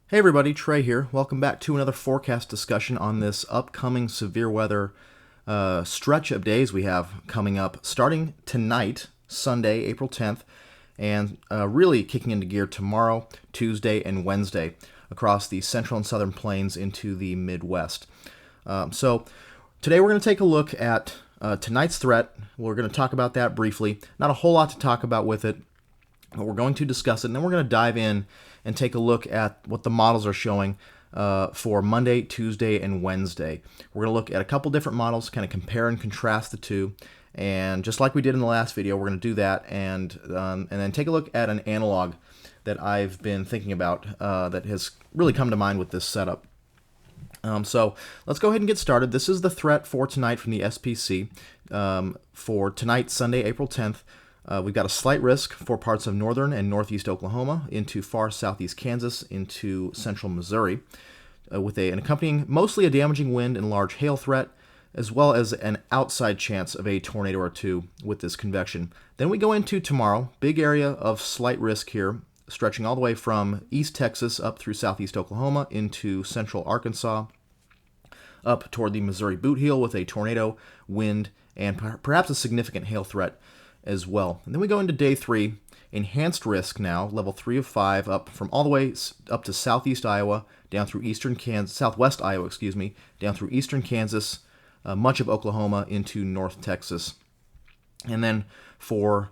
Hey everybody, Trey here. Welcome back to another forecast discussion on this upcoming severe weather stretch of days we have coming up starting tonight, Sunday, April 10th, and really kicking into gear tomorrow, Tuesday, and Wednesday across the central and southern plains into the Midwest. So today we're going to take a look at tonight's threat. We're going to talk about that briefly. Not a whole lot to talk about with it, but we're going to discuss it, and then we're going to dive in and take a look at what the models are showing for Monday, Tuesday, and Wednesday. We're going to look at a couple different models, kind of compare and contrast the two, and just like we did in the last video, we're going to do that, and then take a look at an analog that I've been thinking about that has really come to mind with this setup. So let's go ahead and get started. This is the threat for tonight from the SPC. For tonight, Sunday, April 10th, we've got a slight risk for parts of northern and northeast Oklahoma into far southeast Kansas into central Missouri, with an accompanying mostly a damaging wind and large hail threat, as well as an outside chance of a tornado or two with this convection. Then we go into tomorrow, big area of slight risk here, stretching all the way from East Texas up through southeast Oklahoma into central Arkansas, up toward the Missouri boot heel with a tornado, wind, and perhaps a significant hail threat as well. And then we go into day 3, enhanced risk now, level 3 of 5, up from all the way up to southeast Iowa, down through eastern Kansas, southwest Iowa, down through eastern Kansas, much of Oklahoma into north Texas. And then for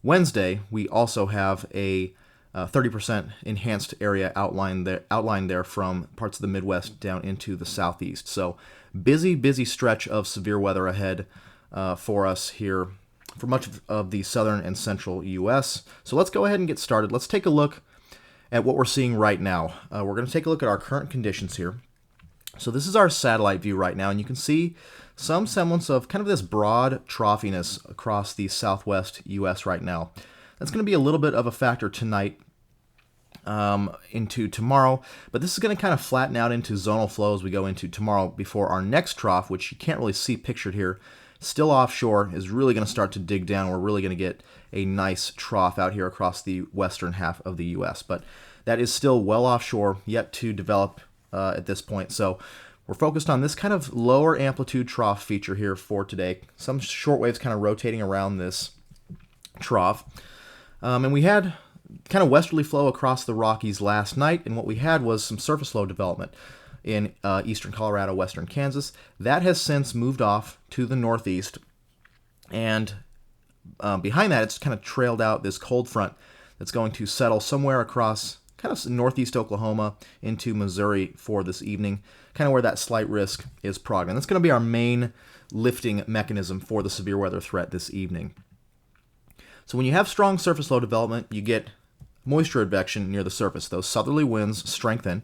Wednesday, we also have a 30% enhanced area outlined there from parts of the Midwest down into the southeast. So busy stretch of severe weather ahead for us here for much of the southern and central U.S. So let's go ahead and get started. Let's take a look at what we're seeing right now. We're going to take a look at our current conditions here. So this is our satellite view right now, and you can see some semblance of kind of this broad troughiness across the southwest U.S. right now. That's going to be a little bit of a factor tonight into tomorrow, but this is going to kind of flatten out into zonal flow as we go into tomorrow before our next trough, which you can't really see pictured here, still offshore, is really going to start to dig down. We're really going to get a nice trough out here across the western half of the U.S., but that is still well offshore, yet to develop at this point. So we're focused on this kind of lower amplitude trough feature here for today. Some short waves kind of rotating around this trough. And we had kind of westerly flow across the Rockies last night, and what we had was some surface low development in eastern Colorado, western Kansas. That has since moved off to the northeast, and behind that, it's kind of trailed out this cold front that's going to settle somewhere across kind of northeast Oklahoma into Missouri for this evening, kind of where that slight risk is prog. And that's going to be our main lifting mechanism for the severe weather threat this evening. So when you have strong surface low development, you get moisture advection near the surface. Those southerly winds strengthen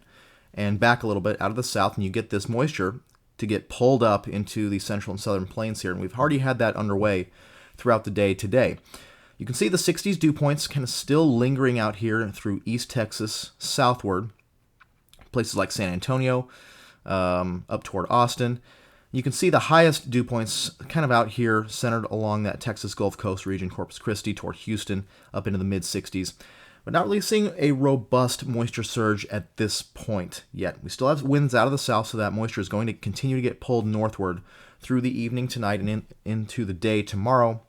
and back a little bit out of the south, and you get this moisture to get pulled up into the central and southern plains here, and we've already had that underway throughout the day today. You can see the 60s dew points kind of still lingering out here through East Texas southward, places like San Antonio, up toward Austin. You can see the highest dew points kind of out here centered along that Texas Gulf Coast region, Corpus Christi toward Houston, up into the mid-60s. But not really seeing a robust moisture surge at this point yet. We still have winds out of the south, so that moisture is going to continue to get pulled northward through the evening tonight and into the day tomorrow.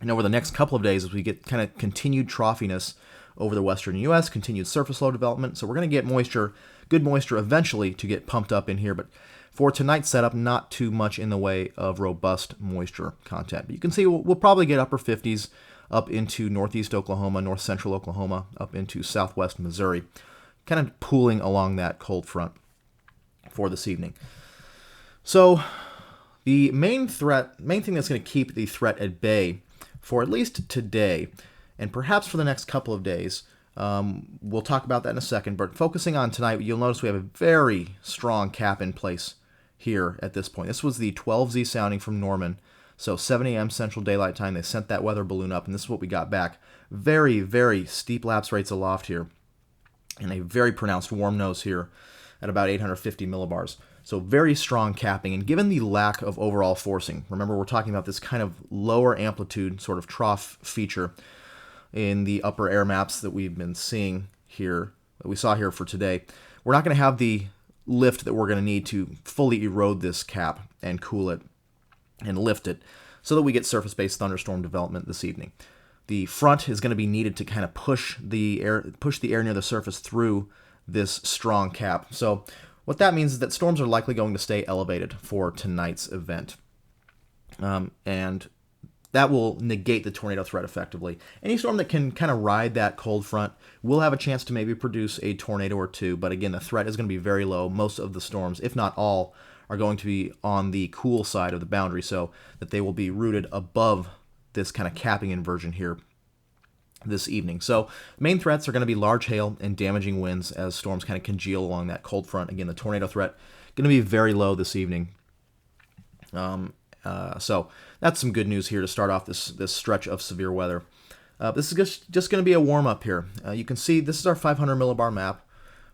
And over the next couple of days, as we get kind of continued troughiness over the western U.S., continued surface low development. So we're going to get moisture, good moisture eventually to get pumped up in here. But for tonight's setup, not too much in the way of robust moisture content. But you can see we'll probably get upper 50s up into northeast Oklahoma, north central Oklahoma, up into southwest Missouri, kind of pooling along that cold front for this evening. So the main thing that's going to keep the threat at bay for at least today, and perhaps for the next couple of days, we'll talk about that in a second, but focusing on tonight, you'll notice we have a very strong cap in place here at this point. This was the 12Z sounding from Norman. So 7 a.m. Central Daylight Time, they sent that weather balloon up, and this is what we got back. Very steep lapse rates aloft here, and a very pronounced warm nose here at about 850 millibars. So very strong capping, and given the lack of overall forcing, remember we're talking about this kind of lower amplitude sort of trough feature in the upper air maps that we've been seeing here that we saw here for today, we're not going to have the lift that we're going to need to fully erode this cap and cool it and lift it so that we get surface-based thunderstorm development this evening. The front is going to be needed to kind of push the air near the surface through this strong cap. So what that means is that storms are likely going to stay elevated for tonight's event. And that will negate the tornado threat effectively. Any storm that can kind of ride that cold front will have a chance to maybe produce a tornado or two, but again, the threat is going to be very low. Most of the storms, if not all, are going to be on the cool side of the boundary, so that they will be rooted above this kind of capping inversion here this evening. So main threats are going to be large hail and damaging winds as storms kind of congeal along that cold front. Again, the tornado threat going to be very low this evening. So that's some good news here to start off this stretch of severe weather. This is just going to be a warm-up here. You can see this is our 500 millibar map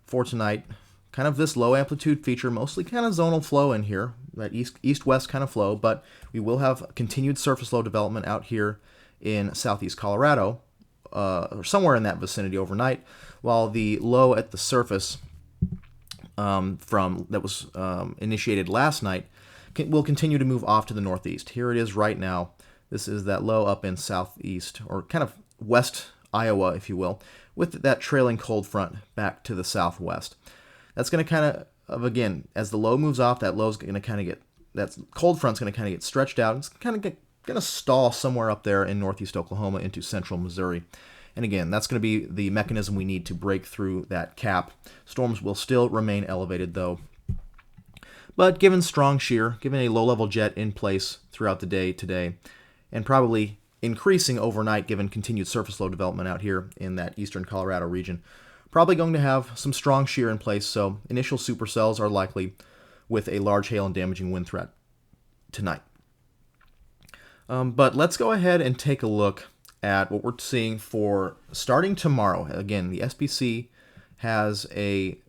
for tonight. Kind of this low amplitude feature, mostly kind of zonal flow in here, that east-west kind of flow, but we will have continued surface low development out here in southeast Colorado, or somewhere in that vicinity overnight, while the low at the surface that was initiated last night will continue to move off to the northeast. Here it is right now. This is that low up in southeast, or kind of west Iowa, if you will, with that trailing cold front back to the southwest. That's going to kind of, again, as the low moves off, that low's going to kind of get, that cold front's going to kind of get stretched out. It's kind of going to stall somewhere up there in northeast Oklahoma into central Missouri. And again, that's going to be the mechanism we need to break through that cap. Storms will still remain elevated, though. But given strong shear, given a low-level jet in place throughout the day today, and probably increasing overnight given continued surface low development out here in that eastern Colorado region, probably going to have some strong shear in place, so initial supercells are likely with a large hail and damaging wind threat tonight. But let's go ahead and take a look at what we're seeing for starting tomorrow. Again, the SPC has a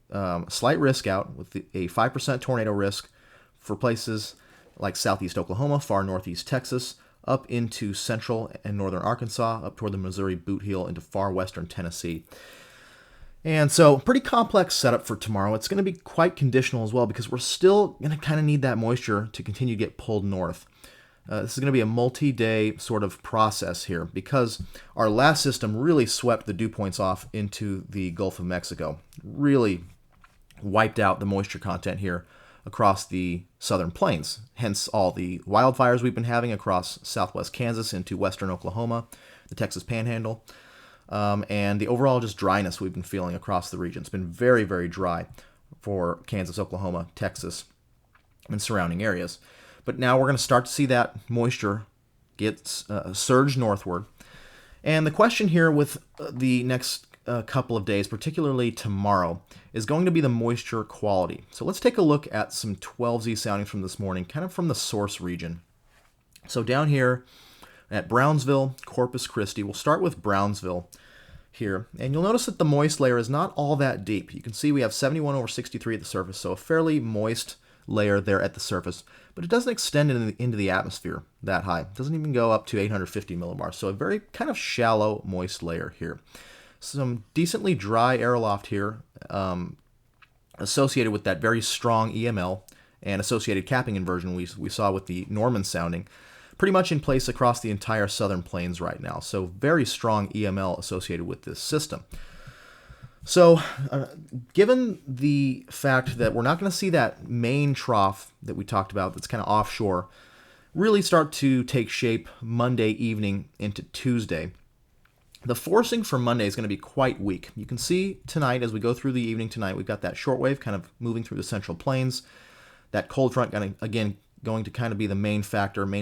slight risk out with a 5% tornado risk for places like southeast Oklahoma, far northeast Texas, up into central and northern Arkansas, up toward the Missouri boot heel into far western Tennessee. And so, pretty complex setup for tomorrow. It's going to be quite conditional as well because we're still going to kind of need that moisture to continue to get pulled north. This is going to be a multi-day sort of process here because our last system really swept the dew points off into the Gulf of Mexico. Really wiped out the moisture content here across the southern plains. Hence all the wildfires we've been having across southwest Kansas into western Oklahoma, the Texas Panhandle. And the overall just dryness we've been feeling across the region. It's been very, very dry for Kansas, Oklahoma, Texas, and surrounding areas. But now we're going to start to see that moisture get surge northward. And the question here with the next couple of days, particularly tomorrow, is going to be the moisture quality. So let's take a look at some 12Z soundings from this morning, kind of from the source region. So down here at Brownsville, Corpus Christi, we'll start with Brownsville here. And you'll notice that the moist layer is not all that deep. You can see we have 71/63 at the surface, so a fairly moist layer there at the surface. But it doesn't extend into the atmosphere that high. It doesn't even go up to 850 millibars, so a very kind of shallow, moist layer here. Some decently dry air aloft here, associated with that very strong EML and associated capping inversion we saw with the Norman sounding, pretty much in place across the entire southern plains right now. So very strong EML associated with this system. So given the fact that we're not going to see that main trough that we talked about that's kind of offshore really start to take shape Monday evening into Tuesday, the forcing for Monday is going to be quite weak. You can see tonight, as we go through the evening tonight, we've got that shortwave kind of moving through the central plains. That cold front, going to kind of be the main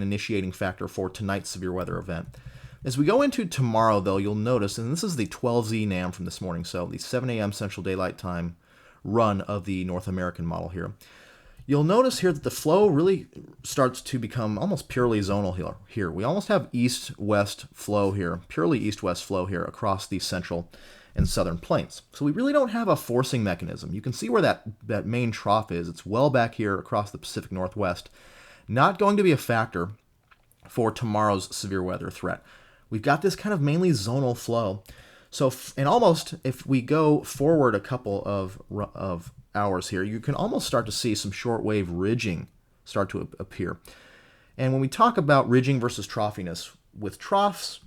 initiating factor for tonight's severe weather event. As we go into tomorrow, though, you'll notice, and this is the 12Z NAM from this morning, so the 7 a.m. Central Daylight Time run of the North American model here. You'll notice here that the flow really starts to become almost purely zonal here. We almost have east-west flow here, purely east-west flow here across the central and southern plains. So we really don't have a forcing mechanism. You can see where that main trough is. It's well back here across the Pacific Northwest. Not going to be a factor for tomorrow's severe weather threat. We've got this kind of mainly zonal flow. So, and almost if we go forward a couple of hours here, you can almost start to see some shortwave ridging start to appear. And when we talk about ridging versus troughiness, with troughs,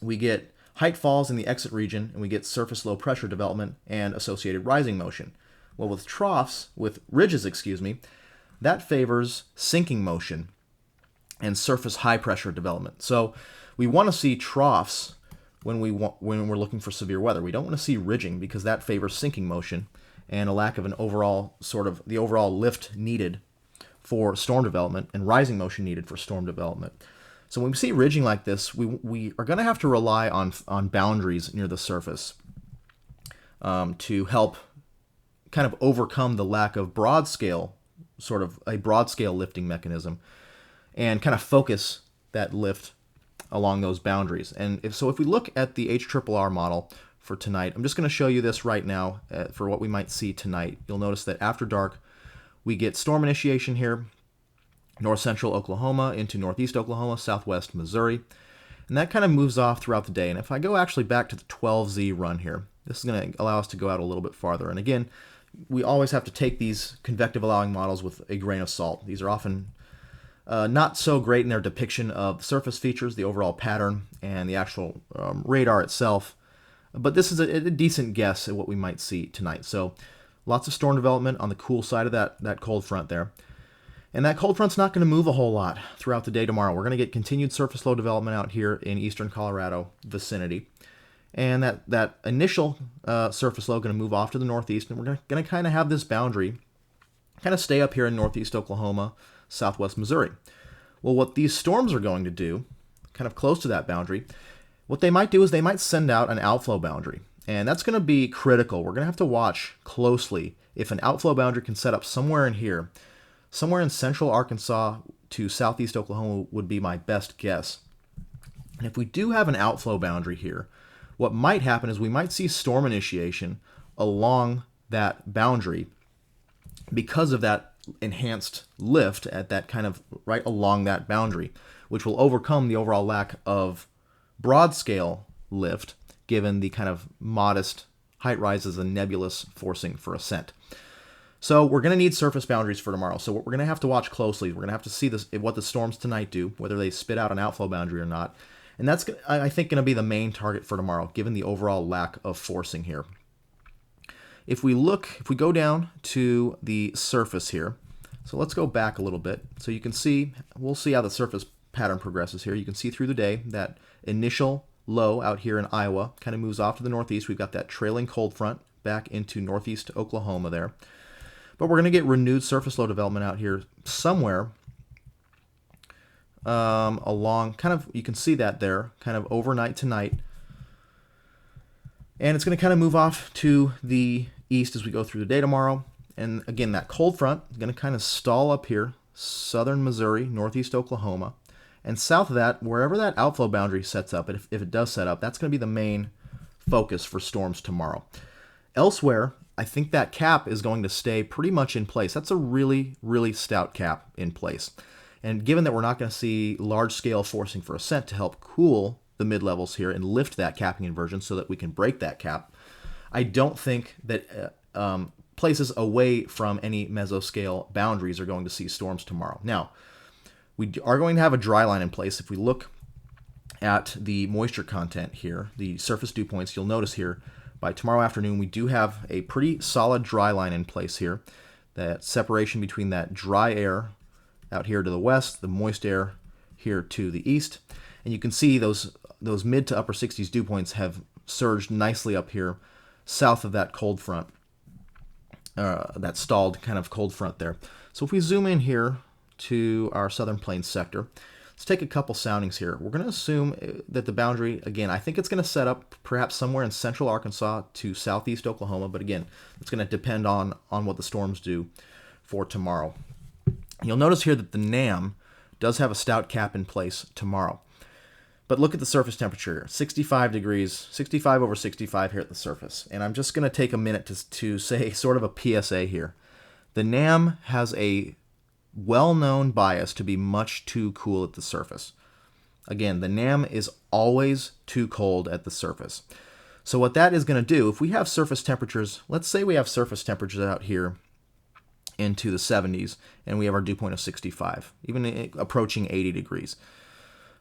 we get height falls in the exit region, and we get surface low pressure development and associated rising motion. Well, with troughs, with ridges, that favors sinking motion and surface high pressure development. So we want to see troughs when we're looking for severe weather. We don't want to see ridging because that favors sinking motion and a lack of an overall the overall lift needed for storm development and rising motion needed for storm development. So when we see ridging like this, we are going to have to rely on boundaries near the surface to help kind of overcome the lack of broad scale lifting mechanism and kind of focus that lift along those boundaries. And if we look at the HRRR model for tonight, I'm just going to show you this right now for what we might see tonight. You'll notice that after dark, we get storm initiation here, north central Oklahoma into northeast Oklahoma, southwest Missouri, and that kind of moves off throughout the day. And if I go actually back to the 12Z run here, this is going to allow us to go out a little bit farther. And again, we always have to take these convective allowing models with a grain of salt. These are often not so great in their depiction of surface features, the overall pattern, and the actual radar itself. But this is a decent guess at what we might see tonight. So lots of storm development on the cool side of that cold front there. And that cold front's not going to move a whole lot throughout the day tomorrow. We're going to get continued surface low development out here in eastern Colorado vicinity. And that initial surface low going to move off to the northeast, and we're going to kind of have this boundary kind of stay up here in northeast Oklahoma, southwest Missouri. Well, what these storms are going to do, kind of close to that boundary, what they might do is they might send out an outflow boundary. And that's going to be critical. We're going to have to watch closely if an outflow boundary can set up somewhere in here. Somewhere in central Arkansas to southeast Oklahoma would be my best guess. And if we do have an outflow boundary here, what might happen is we might see storm initiation along that boundary because of that enhanced lift at that kind of right along that boundary, which will overcome the overall lack of broad scale lift given the kind of modest height rises and nebulous forcing for ascent. So we're going to need surface boundaries for tomorrow. So what we're going to have to watch closely, we're going to have to see what the storms tonight do, whether they spit out an outflow boundary or not. And that's, I think, going to be the main target for tomorrow, given the overall lack of forcing here. If we go down to the surface here, so let's go back a little bit. So you can see, we'll see how the surface pattern progresses here. You can see through the day that initial low out here in Iowa kind of moves off to the northeast. We've got that trailing cold front back into northeast Oklahoma there. But we're going to get renewed surface low development out here somewhere along, kind of, you can see that there, kind of overnight tonight. And it's going to kind of move off to the east as we go through the day tomorrow. And again, that cold front is going to kind of stall up here, southern Missouri, northeast Oklahoma. And south of that, wherever that outflow boundary sets up, if it does set up, that's going to be the main focus for storms tomorrow. Elsewhere, I think that cap is going to stay pretty much in place. That's a really, really stout cap in place. And given that we're not going to see large-scale forcing for ascent to help cool the mid-levels here and lift that capping inversion so that we can break that cap, I don't think that places away from any mesoscale boundaries are going to see storms tomorrow. Now, we are going to have a dry line in place. If we look at the moisture content here, the surface dew points, you'll notice here, by tomorrow afternoon, we do have a pretty solid dry line in place here. That separation between that dry air out here to the west, the moist air here to the east. And you can see those mid to upper 60s dew points have surged nicely up here south of that cold front, that stalled kind of cold front there. So if we zoom in here to our southern plains sector, let's take a couple soundings here. We're going to assume that the boundary, again, I think it's going to set up perhaps somewhere in central Arkansas to southeast Oklahoma, but again, it's going to depend on what the storms do for tomorrow. You'll notice here that the NAM does have a stout cap in place tomorrow. But look at the surface temperature here, 65 degrees, 65 over 65 here at the surface. And I'm just going to take a minute to say sort of a PSA here. The NAM has a well-known bias to be much too cool at the surface. Again, the NAM is always too cold at the surface. So what that is going to do, if we have surface temperatures, let's say we have surface temperatures out here into the 70s, and we have our dew point of 65, even approaching 80 degrees.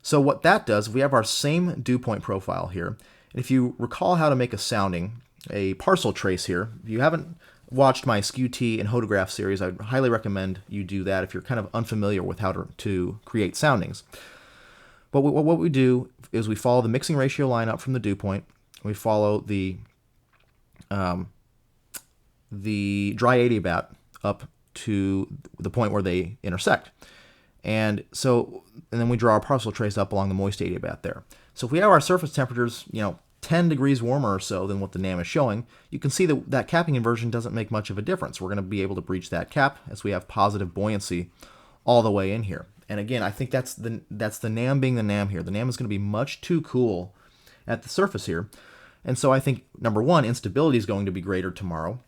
So what that does, we have our same dew point profile here. And if you recall how to make a sounding, a parcel trace here, if you haven't watched my SKU-T and Hodograph series, I'd highly recommend you do that if you're kind of unfamiliar with how to create soundings. But what we do is we follow the mixing ratio line up from the dew point. We follow the dry adiabat up to the point where they intersect. And then we draw our parcel trace up along the moist adiabat there. So if we have our surface temperatures, 10 degrees warmer or so than what the NAM is showing, you can see that capping inversion doesn't make much of a difference. We're going to be able to breach that cap as we have positive buoyancy all the way in here. And again, I think that's the NAM being the NAM here. The NAM is going to be much too cool at the surface here. And so I think, number one, instability is going to be greater tomorrow.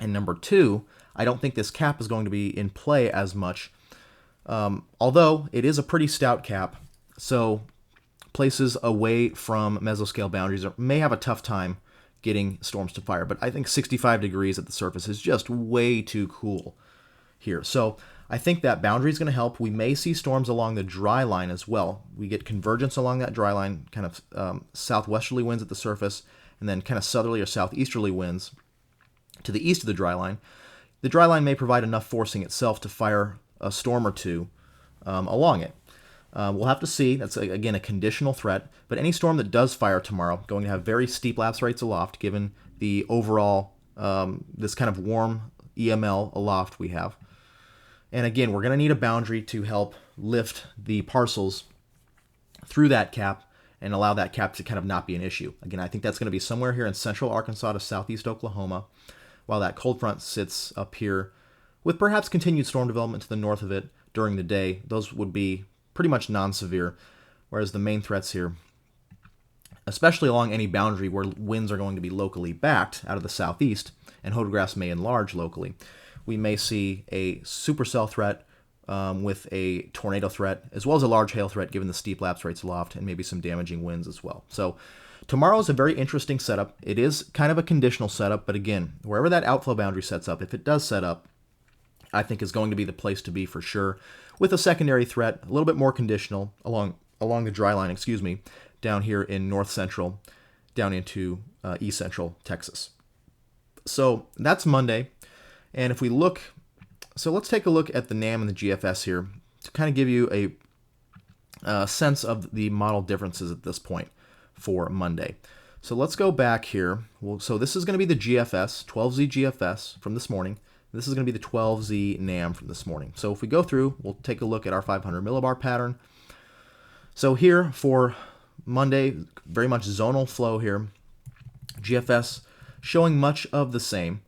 And number two, I don't think this cap is going to be in play as much, although it is a pretty stout cap. So places away from mesoscale boundaries may have a tough time getting storms to fire. But I think 65 degrees at the surface is just way too cool here. So I think that boundary is going to help. We may see storms along the dry line as well. We get convergence along that dry line, kind of southwesterly winds at the surface, and then kind of southerly or southeasterly winds to the east of the dry line. The dry line may provide enough forcing itself to fire a storm or two along it. We'll have to see. That's, again, a conditional threat. But any storm that does fire tomorrow going to have very steep lapse rates aloft, given the overall, this kind of warm EML aloft we have. And again, we're going to need a boundary to help lift the parcels through that cap and allow that cap to kind of not be an issue. Again, I think that's going to be somewhere here in central Arkansas to southeast Oklahoma, while that cold front sits up here with perhaps continued storm development to the north of it during the day. Those would be pretty much non-severe, whereas the main threats here, especially along any boundary where winds are going to be locally backed out of the southeast and hodographs may enlarge locally, we may see a supercell threat with a tornado threat, as well as a large hail threat given the steep lapse rates aloft and maybe some damaging winds as well. So tomorrow is a very interesting setup. It is kind of a conditional setup, but again, wherever that outflow boundary sets up, if it does set up, I think is going to be the place to be for sure, with a secondary threat, a little bit more conditional along the dry line, down here in north central, down into east central Texas. So that's Monday. And if we look, so let's take a look at the NAM and the GFS here to kind of give you a sense of the model differences at this point for Monday. So let's go back here. So this is going to be the GFS, 12Z GFS from this morning. This is going to be the 12Z NAM from this morning. So if we go through, we'll take a look at our 500 millibar pattern. So here for Monday, very much zonal flow here. GFS showing much of the same.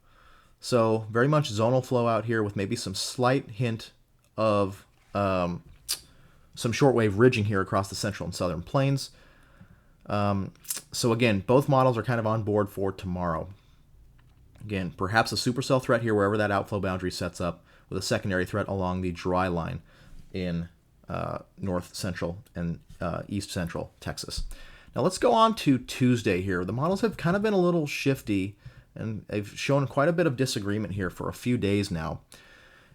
So very much zonal flow out here with maybe some slight hint of some shortwave ridging here across the central and southern plains. So again, both models are kind of on board for tomorrow. Again, perhaps a supercell threat here wherever that outflow boundary sets up, with a secondary threat along the dry line in north central and east central Texas. Now let's go on to Tuesday here. The models have kind of been a little shifty, and they've shown quite a bit of disagreement here for a few days now.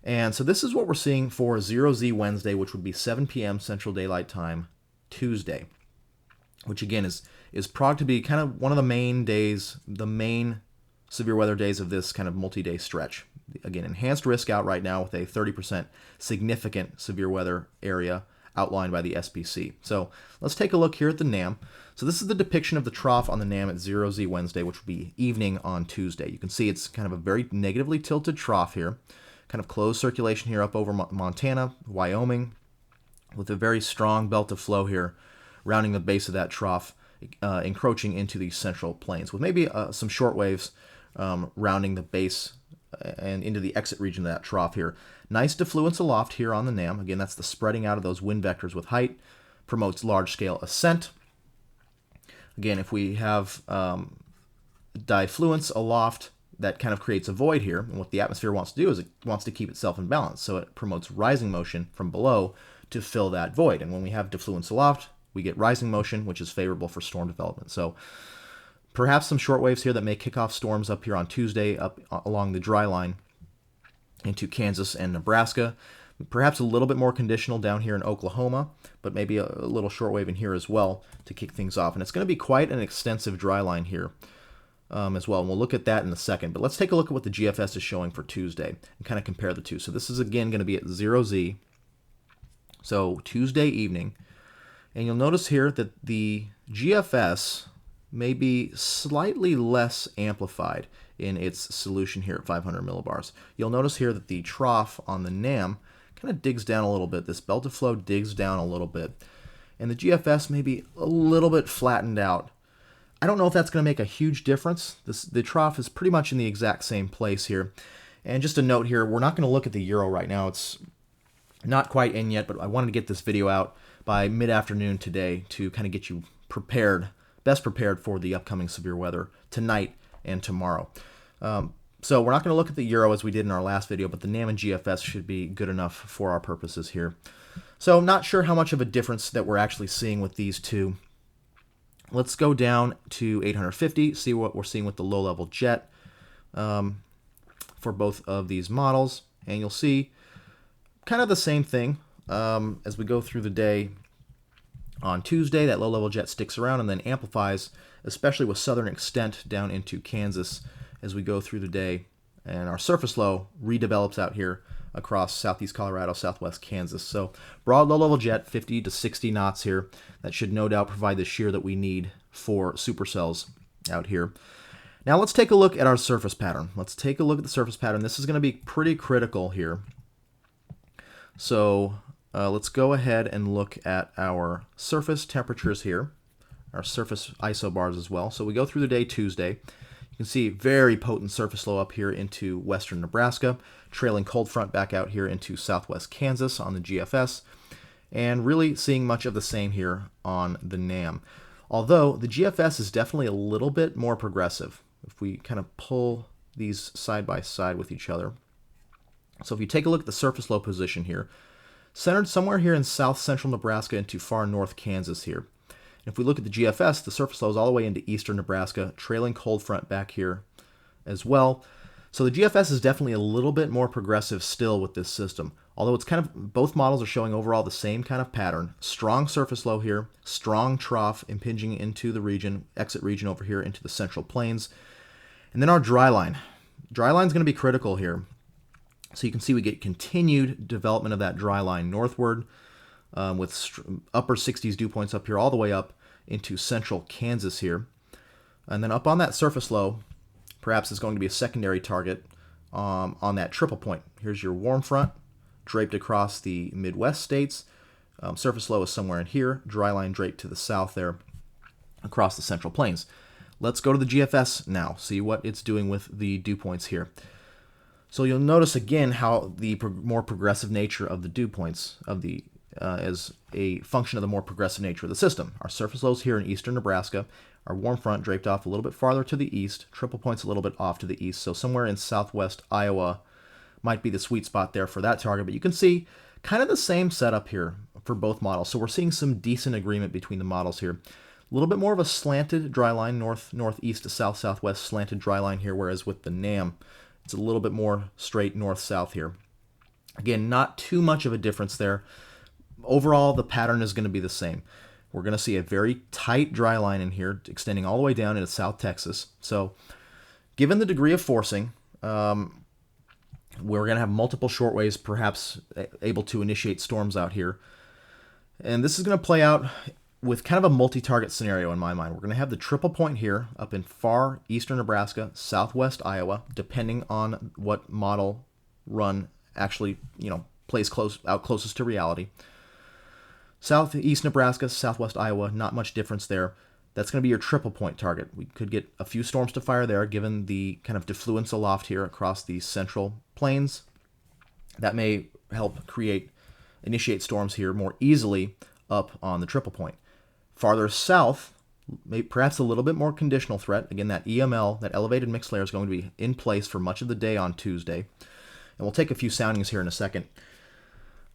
And so this is what we're seeing for 0Z Wednesday, which would be 7 p.m. Central Daylight Time Tuesday, which again is progged to be kind of one of the main days, the main severe weather days of this kind of multi-day stretch. Again, enhanced risk out right now with a 30% significant severe weather area outlined by the SPC. So let's take a look here at the NAM. So this is the depiction of the trough on the NAM at 0Z Wednesday, which would be evening on Tuesday. You can see it's kind of a very negatively tilted trough here, kind of closed circulation here up over Montana, Wyoming, with a very strong belt of flow here, rounding the base of that trough, encroaching into the central plains, with maybe some short waves rounding the base and into the exit region of that trough here. Nice defluence aloft here on the NAM. Again, that's the spreading out of those wind vectors with height, promotes large-scale ascent. Again, if we have diffluence aloft, that kind of creates a void here. And what the atmosphere wants to do is it wants to keep itself in balance. So it promotes rising motion from below to fill that void. And when we have diffluence aloft, we get rising motion, which is favorable for storm development. So Perhaps some short waves here that may kick off storms up here on Tuesday up along the dry line into Kansas and Nebraska. Perhaps a little bit more conditional down here in Oklahoma, but maybe a little shortwave in here as well to kick things off. And it's going to be quite an extensive dry line here as well. And we'll look at that in a second. But let's take a look at what the GFS is showing for Tuesday and kind of compare the two. So this is again going to be at 0Z. So Tuesday evening. And you'll notice here that the GFS may be slightly less amplified in its solution here at 500 millibars. You'll notice here that the trough on the NAM kind of digs down a little bit. This belt of flow digs down a little bit. And the GFS may be a little bit flattened out. I don't know if that's going to make a huge difference. The trough is pretty much in the exact same place here. And just a note here, we're not going to look at the Euro right now. It's not quite in yet, but I wanted to get this video out by mid-afternoon today to kind of get you prepared, best prepared for the upcoming severe weather tonight and tomorrow. So we're not going to look at the Euro as we did in our last video, but the NAM and GFS should be good enough for our purposes here. So I'm not sure how much of a difference that we're actually seeing with these two. Let's go down to 850, see what we're seeing with the low-level jet for both of these models. And you'll see kind of the same thing as we go through the day. On Tuesday, that low-level jet sticks around and then amplifies, especially with southern extent down into Kansas as we go through the day. And our surface low redevelops out here across southeast Colorado, southwest Kansas. So broad low-level jet, 50 to 60 knots here. That should no doubt provide the shear that we need for supercells out here. Now let's take a look at our surface pattern. Let's take a look at the surface pattern. This is going to be pretty critical here. So let's go ahead and look at our surface temperatures here, our surface isobars as well. So we go through the day Tuesday. You can see very potent surface low up here into western Nebraska, trailing cold front back out here into southwest Kansas on the GFS, and really seeing much of the same here on the NAM. Although the GFS is definitely a little bit more progressive if we kind of pull these side by side with each other. So if you take a look at the surface low position here, centered somewhere here in south central Nebraska into far north Kansas here. If we look at the GFS, the surface low is all the way into eastern Nebraska, trailing cold front back here as well. So the GFS is definitely a little bit more progressive still with this system. Although it's kind of, both models are showing overall the same kind of pattern. Strong surface low here, strong trough impinging into the region, exit region over here into the central plains. And then our dry line. Dry line is going to be critical here. So you can see we get continued development of that dry line northward, with upper 60s dew points up here all the way up into central Kansas here. And then up on that surface low, perhaps is going to be a secondary target on that triple point. Here's your warm front draped across the Midwest states. Surface low is somewhere in here. Dry line draped to the south there across the central plains. Let's go to the GFS now, see what it's doing with the dew points here. So you'll notice again how the more progressive nature of the dew points of the as a function of the more progressive nature of the system. Our surface lows here in eastern Nebraska, our warm front draped off a little bit farther to the east, triple points a little bit off to the east, so somewhere in southwest Iowa might be the sweet spot there for that target. But you can see kind of the same setup here for both models. So we're seeing some decent agreement between the models here. A little bit more of a slanted dry line, northeast to southwest slanted dry line here, whereas with the NAM, it's a little bit more straight north-south here. Again, not too much of a difference there. Overall, the pattern is going to be the same. We're going to see a very tight dry line in here, extending all the way down into South Texas. So, given the degree of forcing, we're going to have multiple short waves, perhaps able to initiate storms out here. And this is going to play out with kind of a multi-target scenario in my mind. We're going to have the triple point here up in far eastern Nebraska, southwest Iowa, depending on what model run actually, plays out closest to reality. Southeast Nebraska, southwest Iowa, not much difference there. That's going to be your triple point target. We could get a few storms to fire there, given the kind of defluence aloft here across the central plains. That may help initiate storms here more easily up on the triple point. Farther south, perhaps a little bit more conditional threat. Again, that EML, that elevated mixed layer, is going to be in place for much of the day on Tuesday. And we'll take a few soundings here in a second.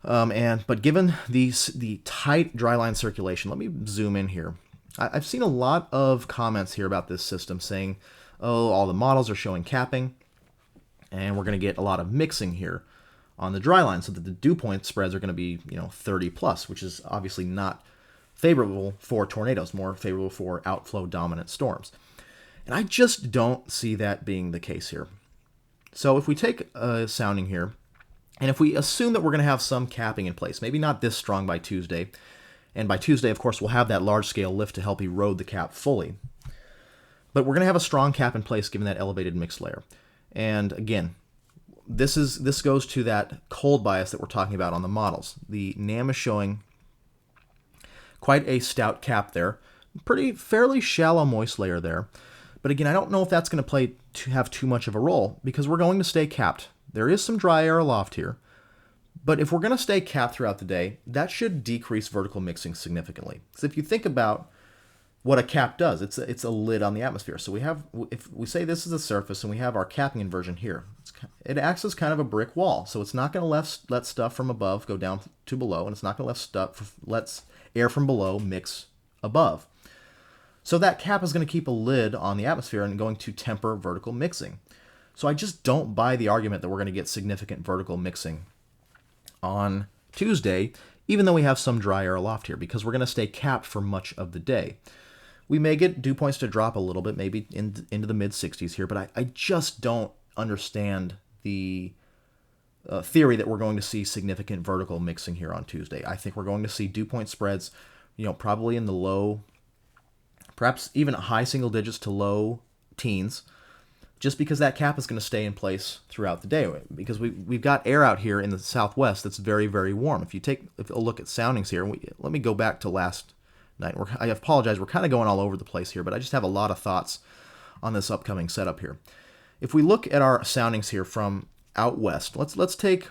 But given the tight dry line circulation, let me zoom in here. I've seen a lot of comments here about this system saying, oh, all the models are showing capping, and we're going to get a lot of mixing here on the dry line so that the dew point spreads are going to be 30 plus, which is obviously not favorable for tornadoes, more favorable for outflow dominant storms. And I just don't see that being the case here. So if we take a sounding here, and if we assume that we're going to have some capping in place, maybe not this strong by Tuesday, and by Tuesday, of course, we'll have that large-scale lift to help erode the cap fully, but we're going to have a strong cap in place given that elevated mixed layer. And again, this goes to that cold bias that we're talking about on the models. The NAM is showing quite a stout cap there, fairly shallow moist layer there. But again, I don't know if that's going to have too much of a role because we're going to stay capped. There is some dry air aloft here, but if we're going to stay capped throughout the day, that should decrease vertical mixing significantly. So if you think about what a cap does, it's a lid on the atmosphere. So if we say this is a surface and we have our capping inversion here, it acts as kind of a brick wall. So it's not going to let stuff from above go down to below, and it's not going to let air from below mix above. So that cap is going to keep a lid on the atmosphere and going to temper vertical mixing. So I just don't buy the argument that we're going to get significant vertical mixing on Tuesday, even though we have some dry air aloft here, because we're going to stay capped for much of the day. We may get dew points to drop a little bit, maybe into the mid-60s here, but I just don't understand the theory that we're going to see significant vertical mixing here on Tuesday. I think we're going to see dew point spreads, probably in the low, perhaps even high single digits to low teens, just because that cap is going to stay in place throughout the day. Because we've got air out here in the southwest that's very, very warm. If you look at soundings here, let me go back to last night. I apologize, we're kind of going all over the place here, but I just have a lot of thoughts on this upcoming setup here. If we look at our soundings here from out west, let's take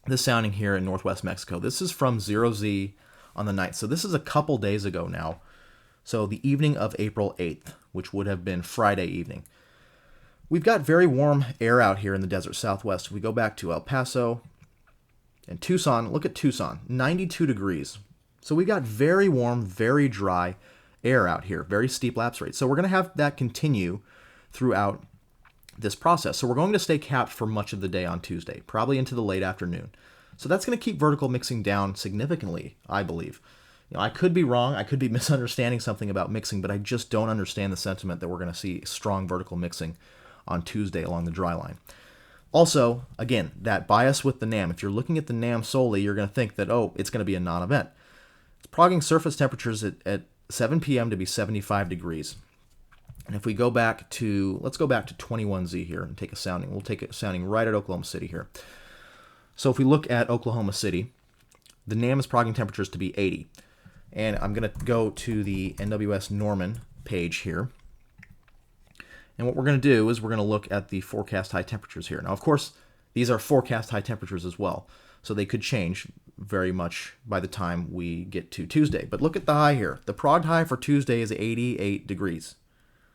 this sounding here in northwest Mexico. This is from 0Z on the 9th. So this is a couple days ago now. So the evening of April 8th, which would have been Friday evening. We've got very warm air out here in the desert southwest. If we go back to El Paso and Tucson, look at Tucson, 92 degrees. So we've got very warm, very dry air out here, very steep lapse rate. So we're going to have that continue throughout this process. So we're going to stay capped for much of the day on Tuesday, probably into the late afternoon. So that's going to keep vertical mixing down significantly, I believe. I could be wrong. I could be misunderstanding something about mixing, but I just don't understand the sentiment that we're going to see strong vertical mixing on Tuesday along the dry line. Also, again, that bias with the NAM. If you're looking at the NAM solely, you're going to think that, it's going to be a non-event. It's progging surface temperatures at 7 p.m. to be 75 degrees. And if we go back to, let's go back to 21Z here and take a sounding. We'll take a sounding right at Oklahoma City here. So if we look at Oklahoma City, the NAM is progging temperatures to be 80. And I'm going to go to the NWS Norman page here. And what we're going to do is we're going to look at the forecast high temperatures here. Now, of course, these are forecast high temperatures as well. So they could change very much by the time we get to Tuesday. But look at the high here. The prog high for Tuesday is 88 degrees.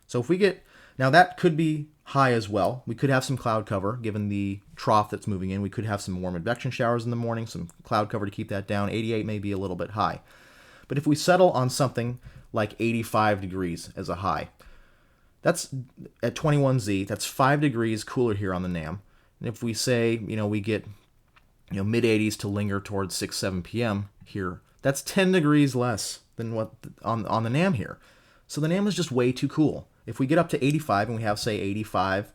So if we get, now that could be high as well. We could have some cloud cover given the trough that's moving in. We could have some warm advection showers in the morning, some cloud cover to keep that down. 88 may be a little bit high. But if we settle on something like 85 degrees as a high, that's at 21Z, that's 5 degrees cooler here on the NAM. And if we say, we get mid 80s to linger towards 6, 7 p.m. here, that's 10 degrees less than what on the NAM here. So the NAM is just way too cool. If we get up to 85 and we have, say, 85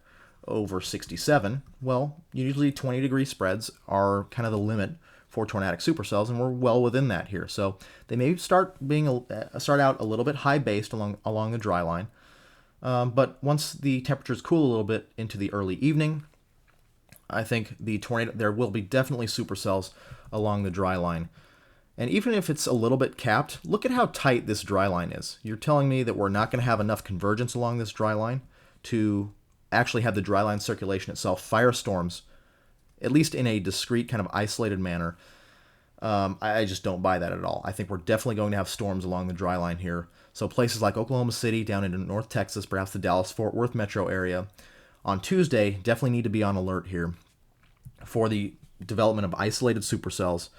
over 67, well, usually 20 degree spreads are kind of the limit for tornadic supercells, and we're well within that here. So they may start out a little bit high based along the dry line, but once the temperatures cool a little bit into the early evening, I think there will be definitely supercells along the dry line. And even if it's a little bit capped, look at how tight this dry line is. You're telling me that we're not going to have enough convergence along this dry line to actually have the dry line circulation itself firestorms, at least in a discrete kind of isolated manner. I just don't buy that at all. I think we're definitely going to have storms along the dry line here. So places like Oklahoma City, down into North Texas, perhaps the Dallas-Fort Worth metro area, on Tuesday definitely need to be on alert here for the development of isolated supercells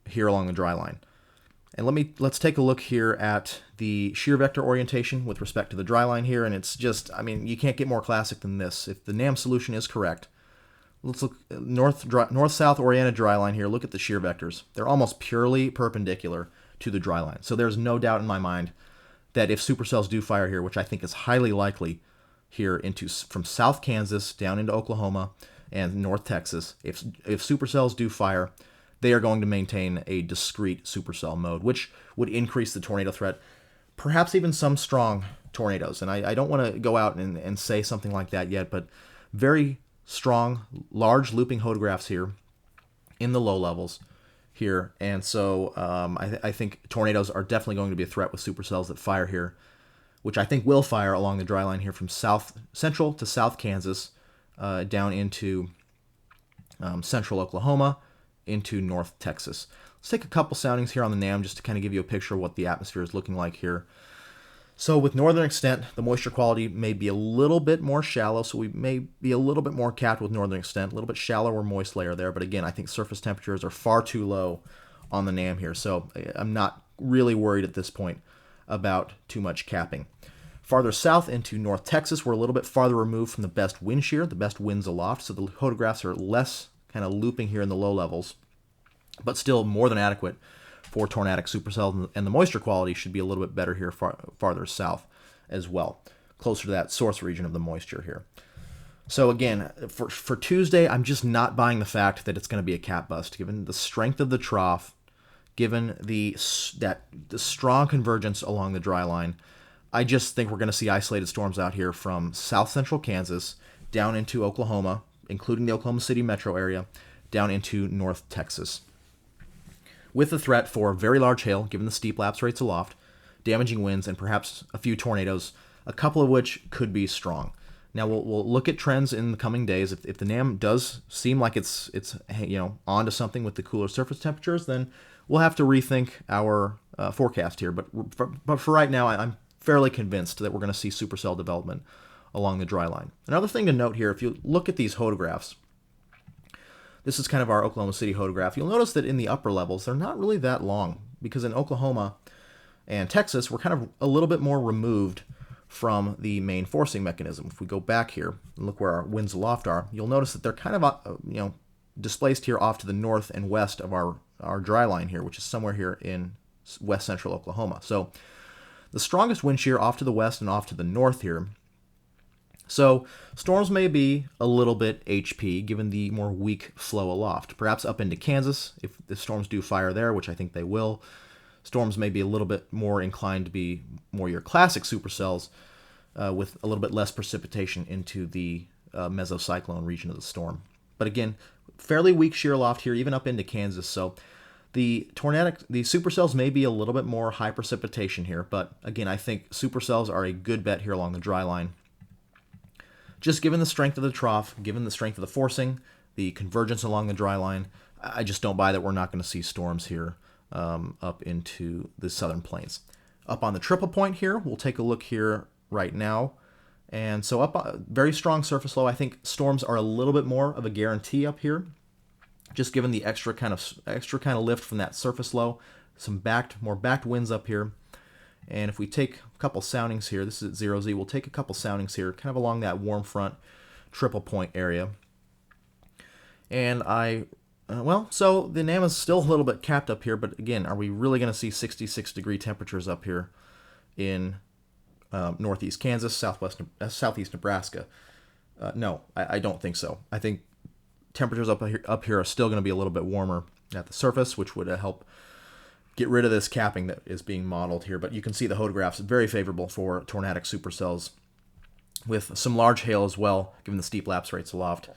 here along the dry line. And let's take a look here at the shear vector orientation with respect to the dry line here, and it's just, I mean, you can't get more classic than this. If the NAM solution is correct, let's look north-south oriented dry line here. Look at the shear vectors. They're almost purely perpendicular to the dry line. So there's no doubt in my mind that if supercells do fire here, which I think is highly likely here from South Kansas down into Oklahoma and North Texas, if supercells do fire, they are going to maintain a discrete supercell mode, which would increase the tornado threat, perhaps even some strong tornadoes. And I don't want to go out and say something like that yet, but very strong, large looping hodographs here in the low levels here. And so I think tornadoes are definitely going to be a threat with supercells that fire here, which I think will fire along the dry line here from central to South Kansas down into central Oklahoma, into North Texas. Let's take a couple soundings here on the NAM just to kind of give you a picture of what the atmosphere is looking like here. So with northern extent, the moisture quality may be a little bit more shallow, so we may be a little bit more capped with northern extent, a little bit shallower moist layer there, but again, I think surface temperatures are far too low on the NAM here, so I'm not really worried at this point about too much capping. Farther south into North Texas, we're a little bit farther removed from the best wind shear, the best winds aloft, so the photographs are less kind of looping here in the low levels, but still more than adequate for tornadic supercells, and the moisture quality should be a little bit better here farther south as well, closer to that source region of the moisture here. So again, for Tuesday, I'm just not buying the fact that it's going to be a cap bust, given the strength of the trough, given the strong convergence along the dry line. I just think we're going to see isolated storms out here from south central Kansas down into Oklahoma, including the Oklahoma City metro area, down into North Texas, with the threat for very large hail, given the steep lapse rates aloft, damaging winds, and perhaps a few tornadoes, a couple of which could be strong. Now we'll look at trends in the coming days. If the NAM does seem like it's onto something with the cooler surface temperatures, then we'll have to rethink our forecast here. But for right now, I'm fairly convinced that we're going to see supercell development along the dry line. Another thing to note here, if you look at these photographs, this is kind of our Oklahoma City hodograph. You'll notice that in the upper levels, they're not really that long, because in Oklahoma and Texas, we're kind of a little bit more removed from the main forcing mechanism. If we go back here and look where our winds aloft are, you'll notice that they're kind of displaced here off to the north and west of our dry line here, which is somewhere here in west central Oklahoma. So the strongest wind shear off to the west and off to the north here. So storms may be a little bit HP given the more weak flow aloft. Perhaps up into Kansas, if the storms do fire there, which I think they will, storms may be a little bit more inclined to be more your classic supercells with a little bit less precipitation into the mesocyclone region of the storm. But again, fairly weak shear aloft here, even up into Kansas. So the supercells may be a little bit more high precipitation here. But again, I think supercells are a good bet here along the dry line. Just given the strength of the trough, given the strength of the forcing, the convergence along the dry line, I just don't buy that we're not going to see storms here up into the southern plains. Up on the triple point here, we'll take a look here right now. And so very strong surface low. I think storms are a little bit more of a guarantee up here, just given the extra kind of lift from that surface low. Some more backed winds up here. And if we take a couple soundings here, this is at 0Z, we'll take a couple soundings here, kind of along that warm front triple point area. And so the NAM is still a little bit capped up here, but again, are we really going to see 66-degree temperatures up here in northeast Kansas, southeast Nebraska? No, I don't think so. I think temperatures up here are still going to be a little bit warmer at the surface, which would help get rid of this capping that is being modeled here. But you can see the photographs very favorable for tornadic supercells with some large hail as well, given the steep lapse rates aloft,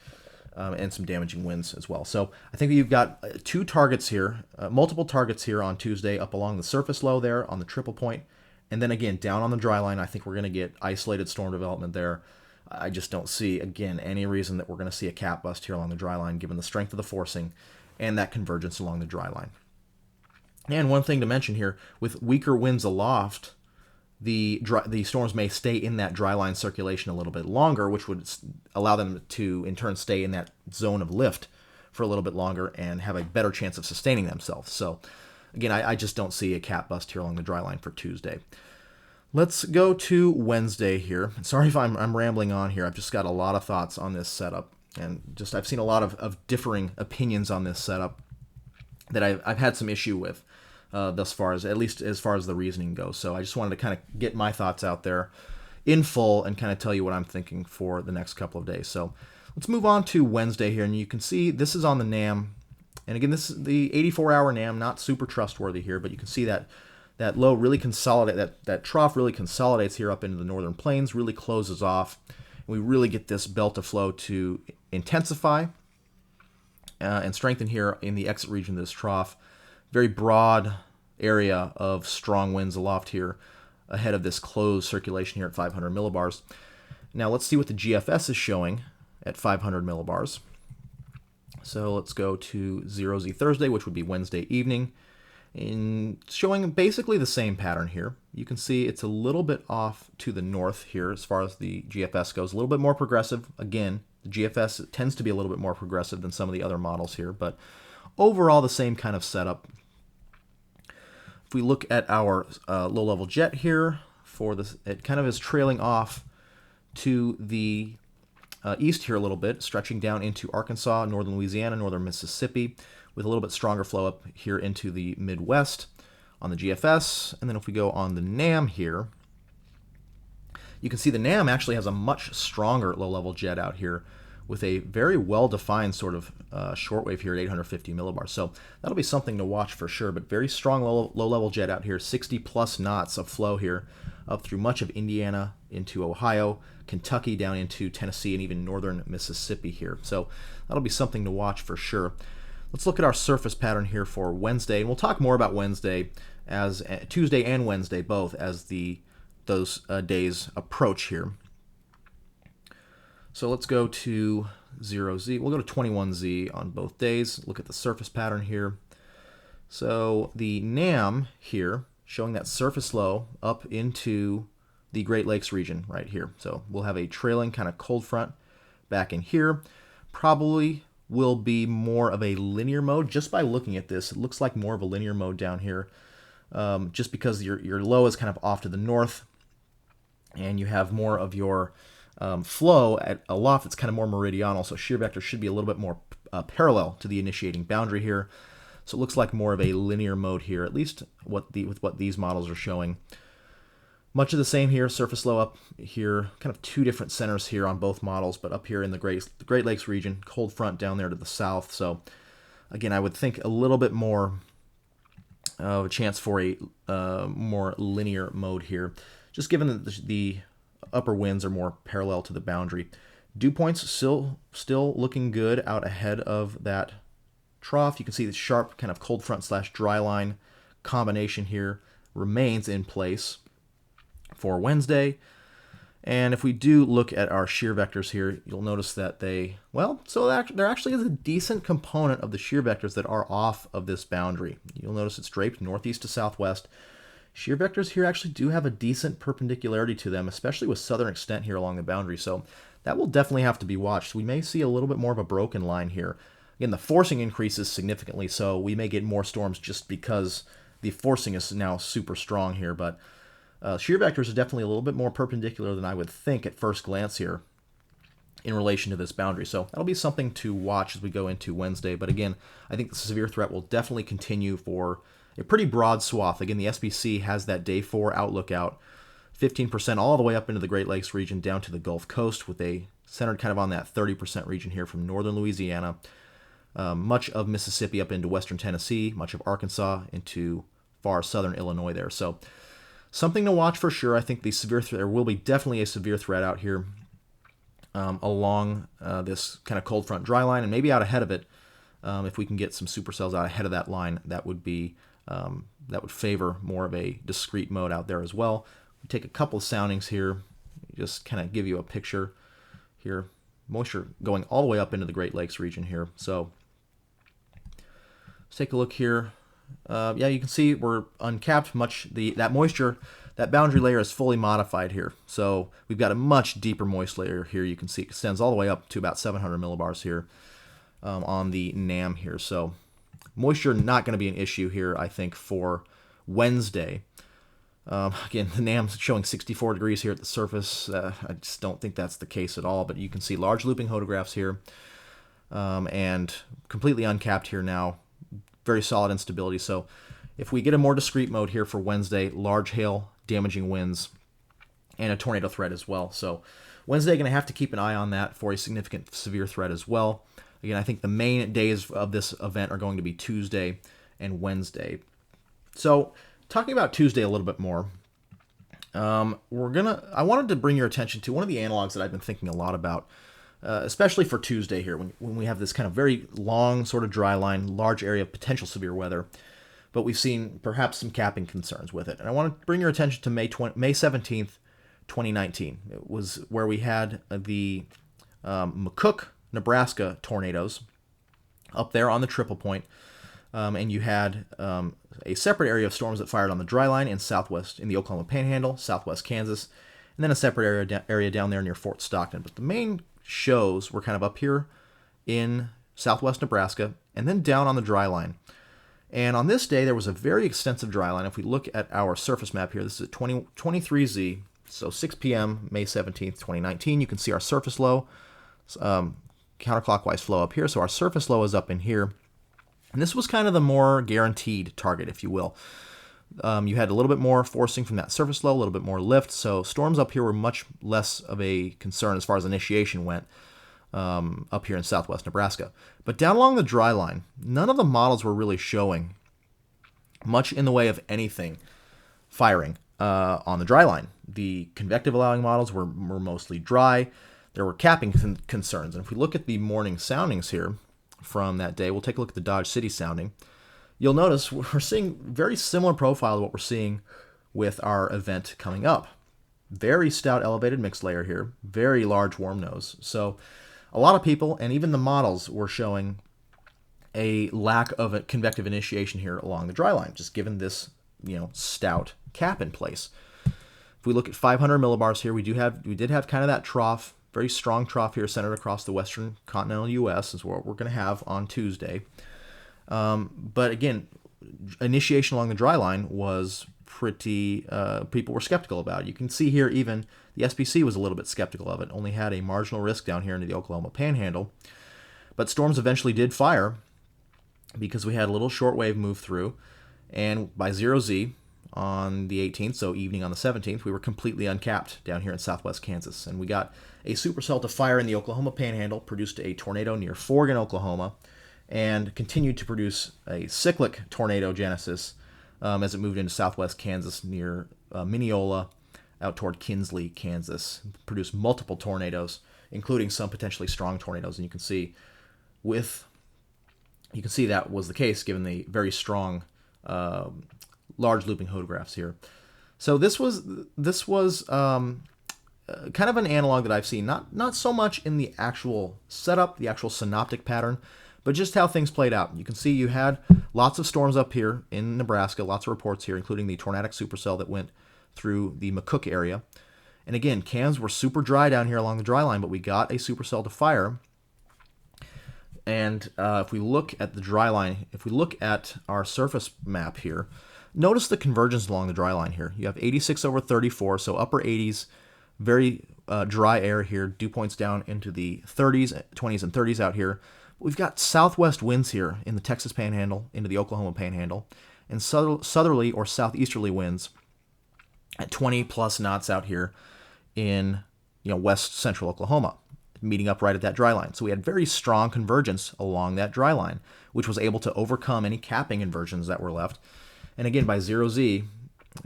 and some damaging winds as well. So I think you've got two targets here, multiple targets here on Tuesday up along the surface low there on the triple point. And then again, down on the dry line, I think we're going to get isolated storm development there. I just don't see, again, any reason that we're going to see a cap bust here along the dry line, given the strength of the forcing and that convergence along the dry line. And one thing to mention here, with weaker winds aloft, the storms may stay in that dry line circulation a little bit longer, which would allow them to, in turn, stay in that zone of lift for a little bit longer and have a better chance of sustaining themselves. So again, I just don't see a cap bust here along the dry line for Tuesday. Let's go to Wednesday here. Sorry if I'm rambling on here. I've just got a lot of thoughts on this setup, and just I've seen a lot of differing opinions on this setup that I've had some issue with thus far, at least as far as the reasoning goes. So I just wanted to kind of get my thoughts out there in full and kind of tell you what I'm thinking for the next couple of days. So let's move on to Wednesday here, and you can see this is on the NAM. And again, this is the 84-hour NAM, not super trustworthy here, but you can see that low really consolidate, that trough really consolidates here up into the northern plains, really closes off. We really get this belt of flow to intensify and strengthen here in the exit region of this trough. Very broad area of strong winds aloft here ahead of this closed circulation here at 500 millibars. Now let's see what the GFS is showing at 500 millibars. So let's go to 0Z Thursday, which would be Wednesday evening, in showing basically the same pattern here. You can see it's a little bit off to the north here as far as the GFS goes, a little bit more progressive. Again, the GFS tends to be a little bit more progressive than some of the other models here, but overall the same kind of setup. If we look at our low-level jet here, for this, it kind of is trailing off to the east here a little bit, stretching down into Arkansas, northern Louisiana, northern Mississippi, with a little bit stronger flow up here into the Midwest on the GFS. And then if we go on the NAM here, you can see the NAM actually has a much stronger low-level jet out here with a very well-defined sort of shortwave here at 850 millibars. So that'll be something to watch for sure, but very strong low-level jet out here, 60-plus knots of flow here up through much of Indiana into Ohio, Kentucky down into Tennessee, and even northern Mississippi here. So that'll be something to watch for sure. Let's look at our surface pattern here for Wednesday, and we'll talk more about Wednesday as Tuesday and Wednesday both as those days approach here. So let's go to 0Z. We'll go to 21Z on both days. Look at the surface pattern here. So the NAM here showing that surface low up into the Great Lakes region right here. So we'll have a trailing kind of cold front back in here. Probably will be more of a linear mode. Just by looking at this, it looks like more of a linear mode down here, just because your low is kind of off to the north, and you have more of your flow at aloft. It's kind of more meridional, so shear vector should be a little bit more parallel to the initiating boundary here. So it looks like more of a linear mode here, at least with what these models are showing. Much of the same here, surface low up here, kind of two different centers here on both models, but up here in the Great Lakes region, cold front down there to the south. So again, I would think a little bit more of a chance for a more linear mode here, just given that the upper winds are more parallel to the boundary. Dew points still looking good out ahead of that trough. You can see the sharp kind of cold front / dry line combination here remains in place for Wednesday. And if we do look at our shear vectors here, you'll notice that there actually is a decent component of the shear vectors that are off of this boundary. You'll notice it's draped northeast to southwest. Shear vectors here actually do have a decent perpendicularity to them, especially with southern extent here along the boundary. So that will definitely have to be watched. We may see a little bit more of a broken line here. Again, the forcing increases significantly, so we may get more storms just because the forcing is now super strong here. But shear vectors are definitely a little bit more perpendicular than I would think at first glance here in relation to this boundary. So that'll be something to watch as we go into Wednesday. But again, I think the severe threat will definitely continue for a pretty broad swath. Again, the SBC has that day 4 outlook out, 15% all the way up into the Great Lakes region down to the Gulf Coast, with a centered kind of on that 30% region here from northern Louisiana, much of Mississippi up into western Tennessee, much of Arkansas into far southern Illinois there. So something to watch for sure. I think the severe threat, there will be definitely a severe threat out here along this kind of cold front dry line, and maybe out ahead of it. If we can get some supercells out ahead of that line, that would be that would favor more of a discrete mode out there as well. We take a couple of soundings here, just kind of give you a picture here. Moisture going all the way up into the Great Lakes region here. So let's take a look here. Yeah, you can see we're uncapped. That moisture, that boundary layer is fully modified here. So we've got a much deeper moist layer here. You can see it extends all the way up to about 700 millibars here on the NAM here. So Moisture not going to be an issue here, I think, for Wednesday. Again, the NAM's showing 64 degrees here at the surface. I just don't think that's the case at all, but you can see large looping photographs here, and completely uncapped here now. Very solid instability. So if we get a more discrete mode here for Wednesday, large hail, damaging winds, and a tornado threat as well. So Wednesday, going to have to keep an eye on that for a significant severe threat as well. Again, I think the main days of this event are going to be Tuesday and Wednesday. So talking about Tuesday a little bit more, I wanted to bring your attention to one of the analogs that I've been thinking a lot about, especially for Tuesday here, when we have this kind of very long sort of dry line, large area of potential severe weather, but we've seen perhaps some capping concerns with it. And I want to bring your attention to May 17th, 2019. It was where we had the McCook, Nebraska tornadoes up there on the triple point, and you had a separate area of storms that fired on the Dryline in the Oklahoma Panhandle, southwest Kansas, and then a separate area down there near Fort Stockton. But the main shows were kind of up here in southwest Nebraska and then down on the Dryline. And on this day, there was a very extensive dryline. If we look at our surface map here, this is at 23Z, so 6 p.m., May 17th, 2019. You can see our surface low, counterclockwise flow up here. So our surface low is up in here. And this was kind of the more guaranteed target, if you will. You had a little bit more forcing from that surface low, a little bit more lift. So storms up here were much less of a concern as far as initiation went up here in southwest Nebraska. But down along the dry line, none of the models were really showing much in the way of anything firing on the dry line. The convective allowing models were mostly dry. There were capping concerns. And if we look at the morning soundings here from that day, we'll take a look at the Dodge City sounding. You'll notice we're seeing very similar profile to what we're seeing with our event coming up. Very stout elevated mixed layer here, very large warm nose. So a lot of people, and even the models, were showing a lack of a convective initiation here along the dry line, just given this, stout cap in place. If we look at 500 millibars here, we did have kind of that trough, very strong trough here centered across the western continental U.S. is what we're going to have on Tuesday. But again, initiation along the dry line was pretty, people were skeptical about it. You can see here even the SPC was a little bit skeptical of it, only had a marginal risk down here into the Oklahoma Panhandle. But storms eventually did fire because we had a little shortwave move through, and by 0Z on the 18th, so evening on the 17th, we were completely uncapped down here in southwest Kansas. And we got a supercell to fire in the Oklahoma Panhandle, produced a tornado near Forgan, Oklahoma, and continued to produce a cyclic tornado genesis as it moved into southwest Kansas near Mineola, out toward Kinsley, Kansas. Produced multiple tornadoes, including some potentially strong tornadoes. And you can see that was the case given the very strong large looping photographs here. So this was kind of an analog that I've seen, not so much in the actual setup, the actual synoptic pattern, but just how things played out. You can see you had lots of storms up here in Nebraska, lots of reports here, including the tornadic supercell that went through the McCook area. And again, cans were super dry down here along the dry line, but we got a supercell to fire. And if we look at the dry line, if we look at our surface map here, notice the convergence along the dry line here. You have 86 over 34, so upper 80s, very dry air here, dew points down into the 30s, 20s, and 30s out here. We've got southwest winds here in the Texas Panhandle, into the Oklahoma Panhandle, and southerly or southeasterly winds at 20 plus knots out here in west central Oklahoma, meeting up right at that dry line. So we had very strong convergence along that dry line, which was able to overcome any capping inversions that were left. And again, by 0Z,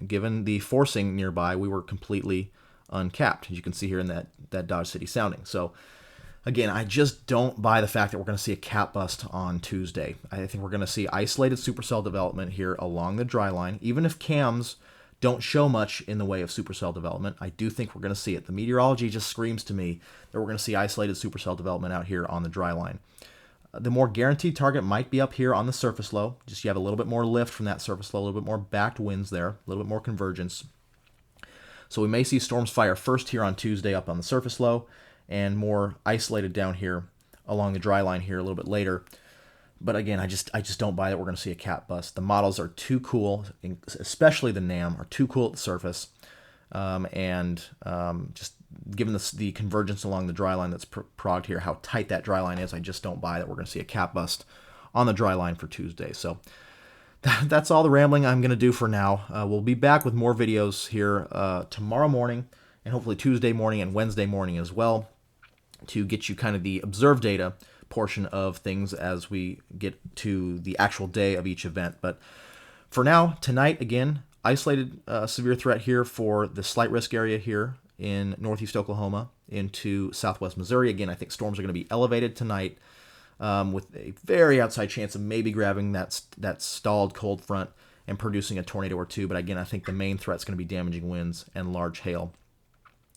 given the forcing nearby, we were completely uncapped, as you can see here in that Dodge City sounding. So again, I just don't buy the fact that we're going to see a cap bust on Tuesday. I think we're going to see isolated supercell development here along the dry line. Even if cams don't show much in the way of supercell development, I do think we're going to see it. The meteorology just screams to me that we're going to see isolated supercell development out here on the dry line. The more guaranteed target might be up here on the surface low. Just you have a little bit more lift from that surface low, a little bit more backed winds there, a little bit more convergence. So we may see storms fire first here on Tuesday up on the surface low, and more isolated down here along the dry line here a little bit later. But again, I just don't buy that we're going to see a cat bust. The models are too cool, especially the NAM, are too cool at the surface. Just given the convergence along the dry line that's progged here, how tight that dry line is, I just don't buy that we're going to see a cat bust on the dry line for Tuesday. So that's all the rambling I'm going to do for now. We'll be back with more videos here tomorrow morning, and hopefully Tuesday morning and Wednesday morning as well, to get you kind of the observed data portion of things as we get to the actual day of each event. But for now, tonight, again, isolated severe threat here for the slight risk area here in northeast Oklahoma into southwest Missouri. Again, I think storms are going to be elevated tonight, with a very outside chance of maybe grabbing that stalled cold front and producing a tornado or two. But again, I think the main threat is going to be damaging winds and large hail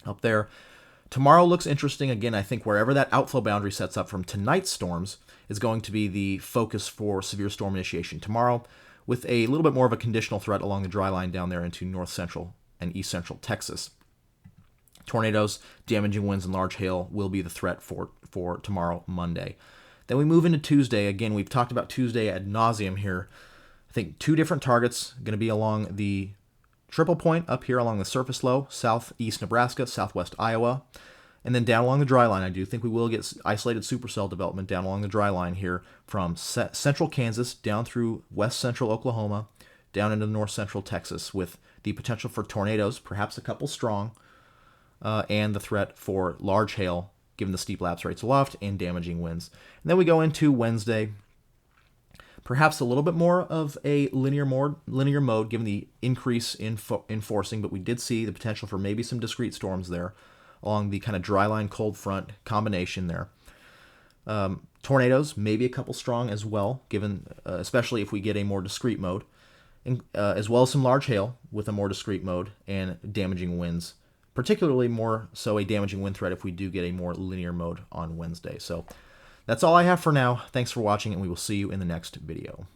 up there. Tomorrow looks interesting. Again, I think wherever that outflow boundary sets up from tonight's storms is going to be the focus for severe storm initiation tomorrow, with a little bit more of a conditional threat along the dry line down there into north central and east central Texas. Tornadoes, damaging winds, and large hail will be the threat for tomorrow, Monday. Then we move into Tuesday. Again, we've talked about Tuesday ad nauseum here. I think two different targets going to be along the triple point up here along the surface low, southeast Nebraska, southwest Iowa, and then down along the dry line. I do think we will get isolated supercell development down along the dry line here from central Kansas down through west central Oklahoma, down into north central Texas, with the potential for tornadoes, perhaps a couple strong, and the threat for large hail, given the steep lapse rates aloft, and damaging winds. And then we go into Wednesday. Perhaps a little bit more of a linear mode, given the increase in forcing, but we did see the potential for maybe some discrete storms there along the kind of dry line cold front combination there. Tornadoes, maybe a couple strong as well, given especially if we get a more discrete mode, and, as well as some large hail with a more discrete mode and damaging winds, particularly more so a damaging wind threat if we do get a more linear mode on Wednesday. So that's all I have for now. Thanks for watching, and we will see you in the next video.